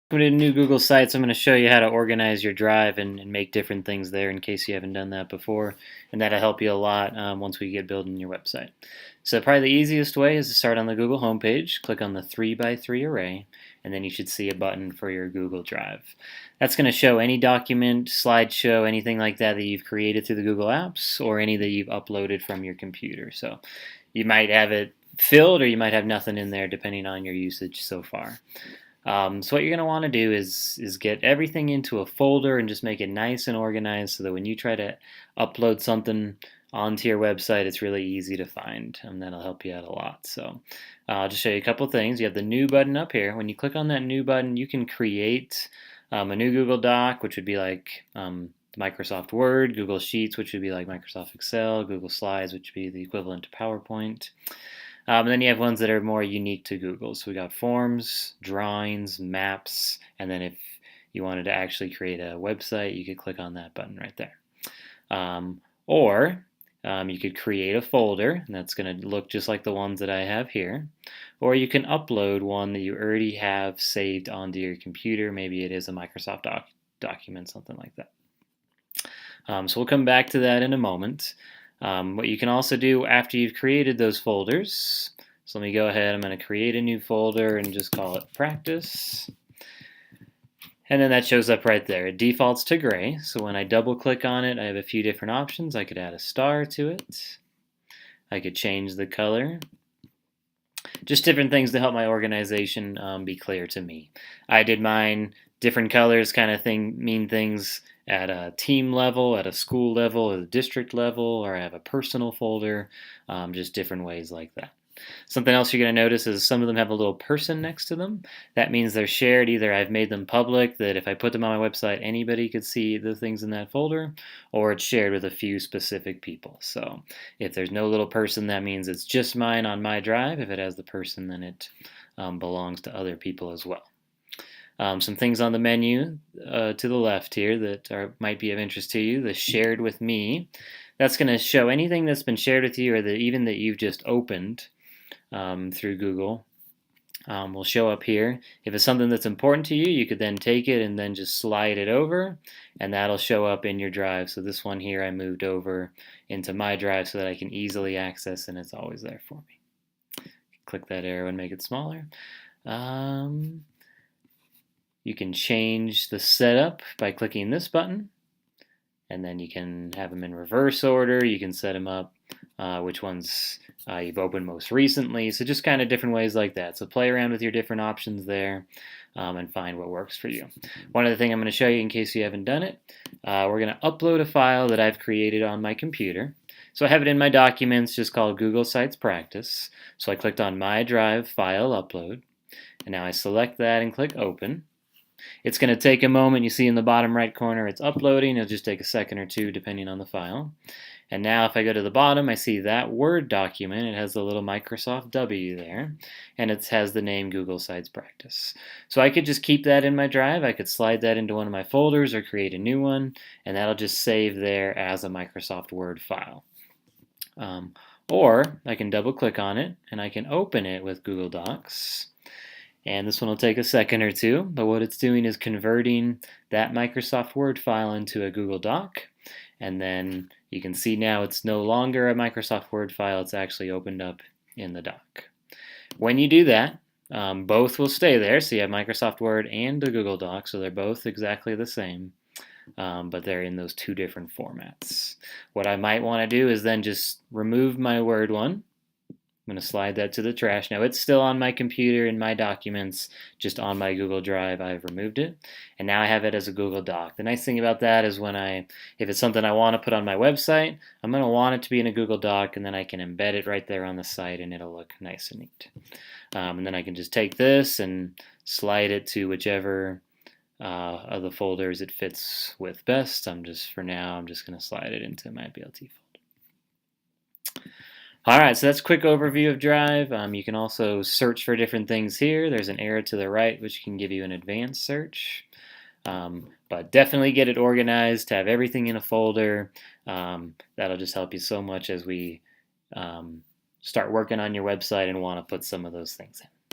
Welcome to new Google Sites. I'm going to show you how to organize your drive and make different things there in case you haven't done that before, and that'll help you a lot once we get building your website. So probably the easiest way is to start on the Google homepage, click on the 3x3 array, and then you should see a button for your Google Drive. That's going to show any document, slideshow, anything like that that you've created through the Google Apps or any that you've uploaded from your computer. So you might have it filled or you might have nothing in there depending on your usage so far. So what you're going to want to do is get everything into a folder and just make it nice and organized so that when you try to upload something onto your website, it's really easy to find, and that'll help you out a lot. So I'll just show you a couple things. You have the new button up here. When you click on that new button, you can create a new Google Doc, which would be like Microsoft Word, Google Sheets, which would be like Microsoft Excel, Google Slides, which would be the equivalent to PowerPoint. And then you have ones that are more unique to Google. So we got forms, drawings, maps, and then if you wanted to actually create a website, you could click on that button right there. Or you could create a folder, and that's going to look just like the ones that I have here. Or you can upload one that you already have saved onto your computer. Maybe it is a Microsoft document, something like that. So we'll come back to that in a moment. What you can also do after you've created those folders, so let me go ahead, I'm going to create a new folder and just call it practice. And then that shows up right there. It defaults to gray, so when I double click on it, I have a few different options. I could add a star to it. I could change the color. Just different things to help my organization be clear to me. I did mine different colors kind of mean things at a team level, at a school level, at a district level, or I have a personal folder, just different ways like that. Something else you're going to notice is some of them have a little person next to them. That means they're shared. Either I've made them public, that if I put them on my website, anybody could see the things in that folder, or it's shared with a few specific people. So if there's no little person, that means it's just mine on my drive. If it has the person, then it belongs to other people as well. Some things on the menu to the left here that might be of interest to you. The shared with me. That's going to show anything that's been shared with you or even that you've just opened through Google will show up here. If it's something that's important to you, you could then take it and then just slide it over, and that'll show up in your drive. So this one here I moved over into my drive so that I can easily access, and it's always there for me. Click that arrow and make it smaller. You can change the setup by clicking this button, and then you can have them in reverse order. You can set them up which ones you've opened most recently. So just kind of different ways like that. So play around with your different options there and find what works for you. One other thing I'm going to show you in case you haven't done it, we're going to upload a file that I've created on my computer. So I have it in my documents just called Google Sites Practice. So I clicked on My Drive File Upload, and now I select that and click Open. It's going to take a moment. You see in the bottom right corner it's uploading. It'll just take a second or two depending on the file. And now if I go to the bottom, I see that Word document. It has the little Microsoft W there, and it has the name Google Sites Practice. So I could just keep that in my drive. I could slide that into one of my folders or create a new one, and that'll just save there as a Microsoft Word file. Or I can double click on it, and I can open it with Google Docs. And this one will take a second or two, but what it's doing is converting that Microsoft Word file into a Google Doc. And then you can see now it's no longer a Microsoft Word file, it's actually opened up in the doc. When you do that, both will stay there, so you have Microsoft Word and the Google Doc, so they're both exactly the same, but they're in those two different formats. What I might want to do is then just remove my Word one. I'm going to slide that to the trash. Now it's still on my computer in my documents, just on my Google Drive. I've removed it, and now I have it as a Google Doc. The nice thing about that is if it's something I want to put on my website, I'm going to want it to be in a Google Doc, and then I can embed it right there on the site, and it'll look nice and neat. And then I can just take this and slide it to whichever of the folders it fits with best. For now, I'm just going to slide it into my BLT folder. Alright, so that's a quick overview of Drive. You can also search for different things here. There's an arrow to the right which can give you an advanced search. But definitely get it organized, to have everything in a folder. That'll just help you so much as we start working on your website and want to put some of those things in.